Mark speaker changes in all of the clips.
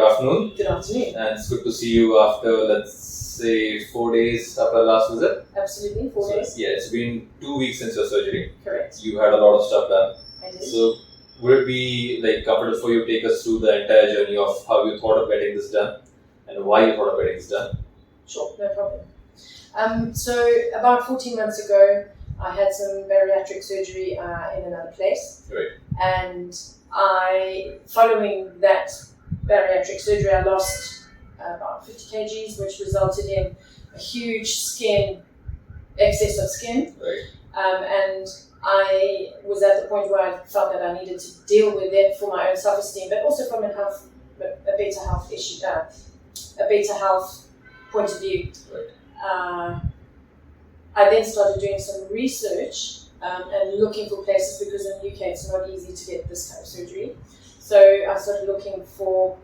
Speaker 1: afternoon.
Speaker 2: Good afternoon.
Speaker 1: And it's good to see you after, let's say, 4 days after our last visit.
Speaker 2: Absolutely, 4 days.
Speaker 1: Yeah, it's been 2 weeks since your surgery.
Speaker 2: Correct.
Speaker 1: You had a lot of stuff done.
Speaker 2: I did.
Speaker 1: So, would it be comfortable for you to take us through the entire journey of how you thought of getting this done and why you thought of getting this done?
Speaker 2: Sure, no problem. So, about 14 months ago, I had some bariatric surgery in another place.
Speaker 1: Right.
Speaker 2: And following that bariatric surgery, I lost about 50 kgs, which resulted in a huge excess of skin.
Speaker 1: Right.
Speaker 2: And I was at the point where I felt that I needed to deal with it for my own self-esteem, but also from a better health issue, a better health point of view.
Speaker 1: Right.
Speaker 2: I then started doing some research and looking for places, because in the UK it's not easy to get this kind of surgery. So I started looking for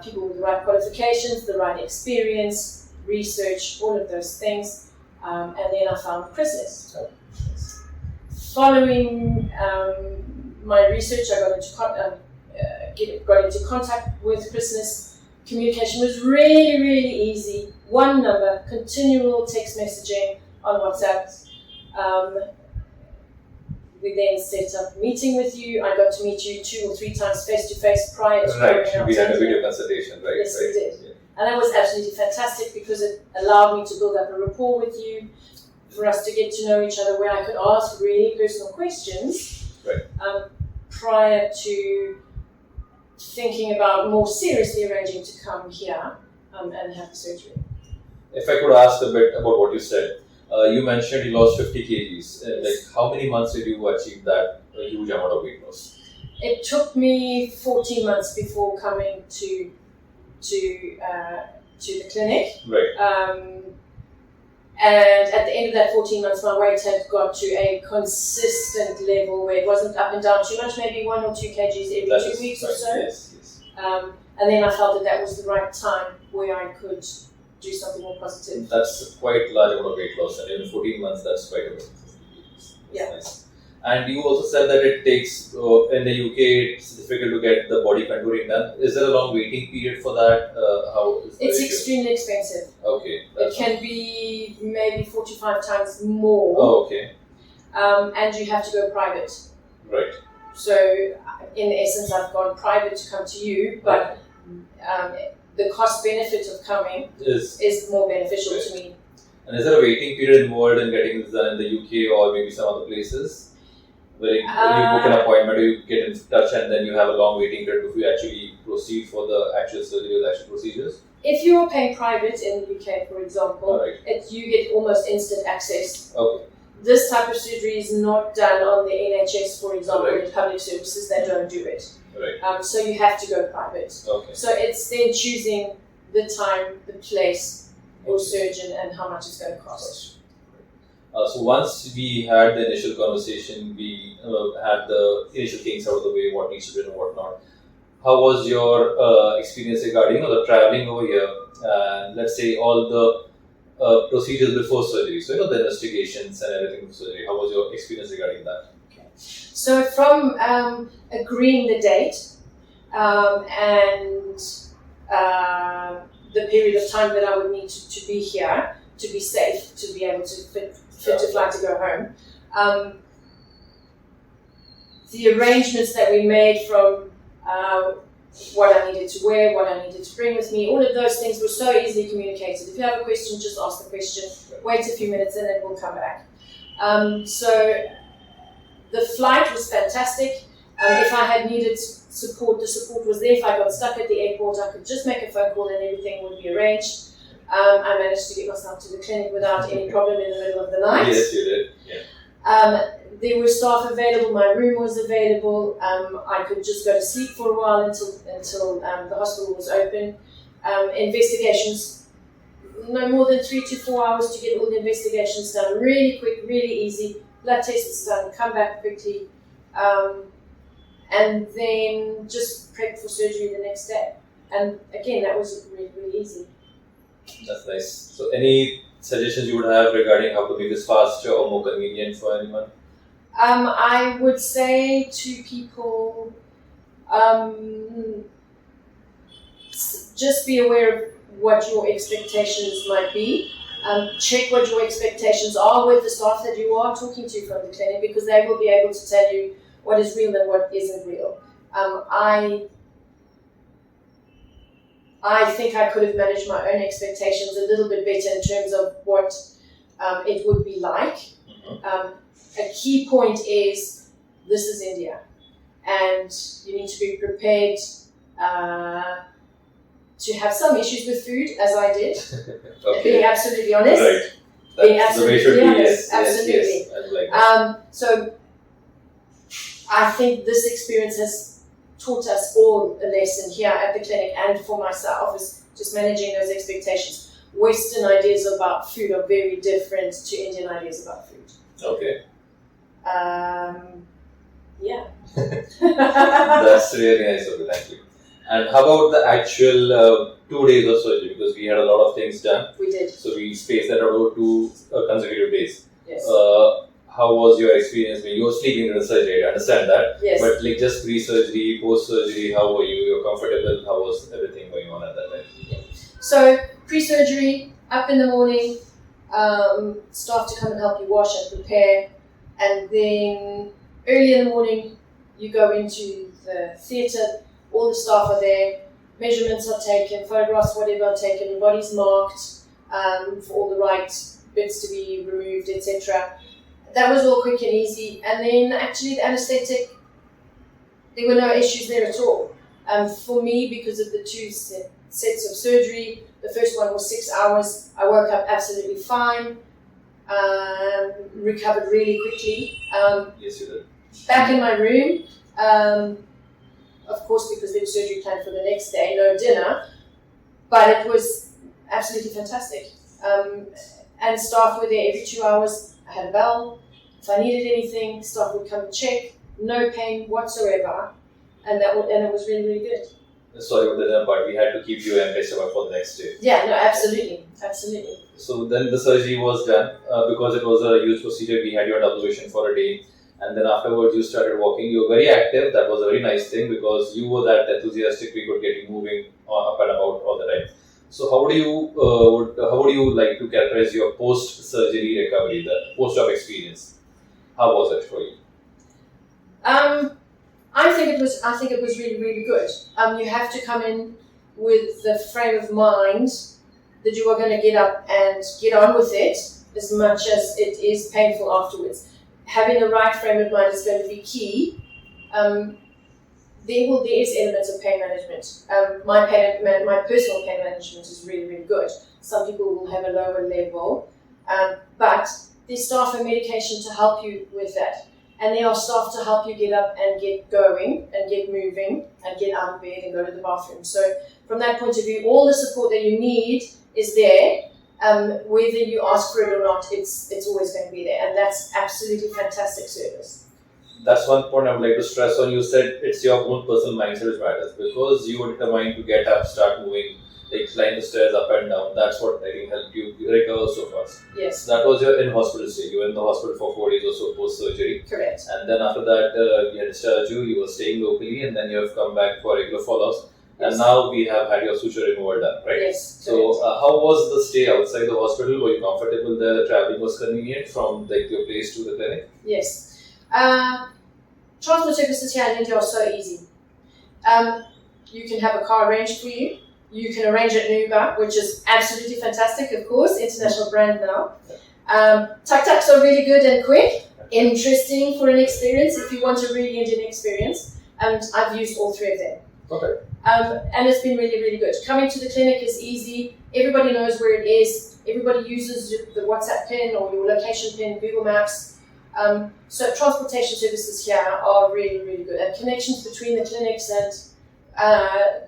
Speaker 2: people with the right qualifications, the right experience, research, all of those things, and then I found Chrysalis. Following my research, I got into contact with Chrysalis. Communication was really, really easy. One number, continual text messaging on WhatsApp. We then set up a meeting with you. I got to meet you 2 or 3 times face to face prior to
Speaker 1: Right, we had a video consultation, right?
Speaker 2: Yes,
Speaker 1: right.
Speaker 2: we did.
Speaker 1: Yeah.
Speaker 2: And that was absolutely fantastic because it allowed me to build up a rapport with you, for us to get to know each other, where I could ask really personal questions prior to thinking about more seriously arranging to come here and have the surgery.
Speaker 1: If I could ask a bit about what you said, you mentioned you lost 50 kgs.
Speaker 2: Yes.
Speaker 1: How many months did you achieve that huge amount of weight loss?
Speaker 2: It took me 14 months before coming to the clinic.
Speaker 1: Right.
Speaker 2: And at the end of that 14 months, my weight had got to a consistent level where it wasn't up and down too much, maybe 1 or 2 kgs every 2 weeks or so.
Speaker 1: Yes.
Speaker 2: And then I felt that was the right time where I could do something more positive.
Speaker 1: That's quite a large amount of weight loss, and in 14 months, that's quite a bit. That's
Speaker 2: Yeah.
Speaker 1: nice. And you also said that it takes, in the UK, it's difficult to get the body contouring done. Is there a long waiting period for that? How is the
Speaker 2: It's
Speaker 1: ratio?
Speaker 2: extremely expensive.
Speaker 1: Okay.
Speaker 2: It can be maybe 4 to 5 times more.
Speaker 1: Oh, okay.
Speaker 2: And you have to go private.
Speaker 1: Right.
Speaker 2: So, in essence, I've gone private to come to you, but the cost benefit of coming is more beneficial to me.
Speaker 1: And is there a waiting period involved in getting this done in the UK or maybe some other places? Where you book an appointment, or you get in touch, and then you have a long waiting period before you actually proceed for the actual surgery or the actual procedures?
Speaker 2: If you're paying private in the UK, for example, you get almost instant access.
Speaker 1: Okay.
Speaker 2: This type of surgery is not done on the NHS, for example,
Speaker 1: Right.
Speaker 2: in public services that don't do it.
Speaker 1: Right.
Speaker 2: So you have to go private.
Speaker 1: Okay.
Speaker 2: So it's then choosing the time, the place, your surgeon, and how much it's going to cost.
Speaker 1: So once we had the initial conversation, we had the initial things out of the way, what needs to be done and what not. How was your experience regarding the traveling over here? Let's say all the procedures before surgery, so the investigations and everything before surgery. How was your experience regarding that?
Speaker 2: Okay. So from agreeing the date and the period of time that I would need to be here, to be safe, to be able to fit to fly to go home. The arrangements that we made from what I needed to wear, what I needed to bring with me, all of those things were so easily communicated. If you have a question, just ask the question, wait a few minutes and then we'll come back. So the flight was fantastic. If I had needed support, the support was there. If I got stuck at the airport, I could just make a phone call and everything would be arranged. I managed to get myself to the clinic without any problem in the middle of the night.
Speaker 1: Yes, you did. Yeah.
Speaker 2: There were staff available. My room was available. I could just go to sleep for a while until the hospital was open. Investigations, no more than 3 to 4 hours to get all the investigations done. Really quick, really easy. Blood tests done. Come back quickly, and then just prep for surgery the next day. And again, that was really, really easy.
Speaker 1: That's nice. So any suggestions you would have regarding how to make this faster or more convenient for anyone?
Speaker 2: I would say to people, just be aware of what your expectations might be. Check what your expectations are with the staff that you are talking to from the clinic, because they will be able to tell you what is real and what isn't real. I think I could have managed my own expectations a little bit better in terms of what it would be like. A key point is, this is India, and you need to be prepared to have some issues with food, as I did.
Speaker 1: Okay.
Speaker 2: Being absolutely honest.
Speaker 1: Right.
Speaker 2: Being
Speaker 1: That's the way it should
Speaker 2: absolutely
Speaker 1: be.
Speaker 2: honest.
Speaker 1: Yes.
Speaker 2: Absolutely.
Speaker 1: Yes. I like that.
Speaker 2: So I think this experience has taught us all a lesson here at the clinic, and for myself, is just managing those expectations. Western ideas about food are very different to Indian ideas about food.
Speaker 1: Okay.
Speaker 2: Yeah.
Speaker 1: That's really nice of you. Thank you. And how about the actual 2 days of surgery? Because we had a lot of things done.
Speaker 2: We did.
Speaker 1: So we spaced that about 2 consecutive days.
Speaker 2: Yes.
Speaker 1: How was your experience when you were sleeping in the surgery? I understand that.
Speaker 2: Yes.
Speaker 1: But like just pre-surgery, post-surgery, how were you? You were comfortable? How was everything going on at that time?
Speaker 2: So pre-surgery, up in the morning, staff to come and help you wash and prepare, and then early in the morning you go into the theatre. All the staff are there, measurements are taken, photographs, whatever are taken, your body's marked for all the right bits to be removed, etc. That was all quick and easy. And then actually the anaesthetic, there were no issues there at all. For me, because of the 2 sets of surgery, the first one was 6 hours. I woke up absolutely fine, recovered really quickly.
Speaker 1: Yes, you did.
Speaker 2: Back in my room, of course, because there was surgery planned for the next day, no dinner, but it was absolutely fantastic. And staff were there every 2 hours. I had a bell. If I needed anything, staff would come and check. No pain whatsoever, and it was really, really good.
Speaker 1: Sorry about the dinner, but we had to keep you empty stomach for the next day.
Speaker 2: Yeah, no, absolutely.
Speaker 1: So then the surgery was done. Because it was a huge procedure, we had you on observation for a day. And then afterwards, you started walking. You were very active. That was a very nice thing, because you were that enthusiastic. We could get you moving up and about all the time. So how would you like to characterize your post-surgery recovery, the post-op experience? How was it for you?
Speaker 2: I think it was really, really good. You have to come in with the frame of mind that you are going to get up and get on with it, as much as it is painful afterwards. Having the right frame of mind is going to be key. There is elements of pain management. My personal pain management is really, really good. Some people will have a lower level, but there's staff and medication to help you with that. And there are staff to help you get up and get going and get moving and get out of bed and go to the bathroom. So from that point of view, all the support that you need is there. Whether you ask for it or not, it's always going to be there. And that's absolutely fantastic service.
Speaker 1: That's one point I would like to stress on. You said it's your own personal mindset which matters, because you were determined to get up, start moving, like climb the stairs up and down. That's what I think helped you recover so fast.
Speaker 2: Yes.
Speaker 1: So that was your in-hospital stay. You were in the hospital for 4 days or so post-surgery.
Speaker 2: Correct.
Speaker 1: And then after that, we had discharged you. You were staying locally, and then you have come back for regular follow-ups. Yes. And now we have had your suture removal done, right?
Speaker 2: Yes.
Speaker 1: So how was the stay outside the hospital? Were you comfortable there? The traveling was convenient from like your place to the clinic?
Speaker 2: Yes. Transport services here in India are so easy. You can have a car arranged for you. You can arrange an Uber, which is absolutely fantastic, of course, international brand now. Tuk-tuks are really good and quick, interesting for an experience if you want a really Indian experience. And I've used all 3 of them.
Speaker 1: Okay.
Speaker 2: And it's been really, really good. Coming to the clinic is easy. Everybody knows where it is. Everybody uses the WhatsApp pin or your location pin, Google Maps. So transportation services here are really, really good. And connections between the clinics and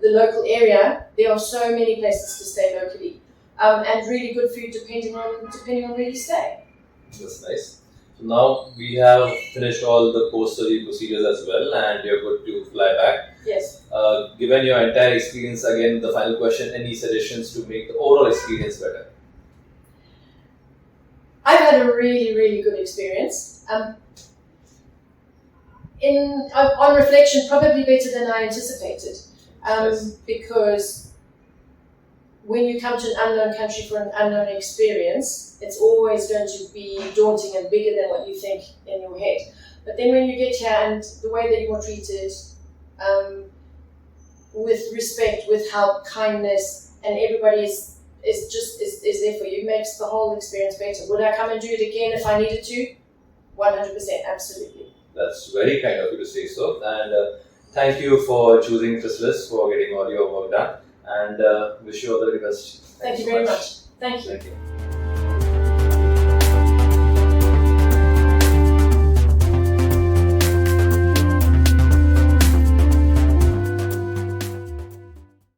Speaker 2: the local area, there are so many places to stay locally. And really good food depending on where you stay.
Speaker 1: That's nice. So now we have finished all the post-surgery procedures as well, and you're good to fly back.
Speaker 2: Yes.
Speaker 1: Given your entire experience, again, the final question, any suggestions to make the overall experience better?
Speaker 2: I've had a really, really good experience. On reflection, probably better than I anticipated,
Speaker 1: Yes.
Speaker 2: because when you come to an unknown country for an unknown experience, it's always going to be daunting and bigger than what you think in your head. But then when you get here and the way that you are treated, with respect, with help, kindness, and everybody is there for you, it makes the whole experience better. Would I come and do it again if I needed to? 100%, absolutely.
Speaker 1: That's very kind of you to say so. And thank you for choosing Chrysalis, for getting all your work done. And wish you all the very best.
Speaker 2: Thank you very much. Thank you.
Speaker 1: Thank you.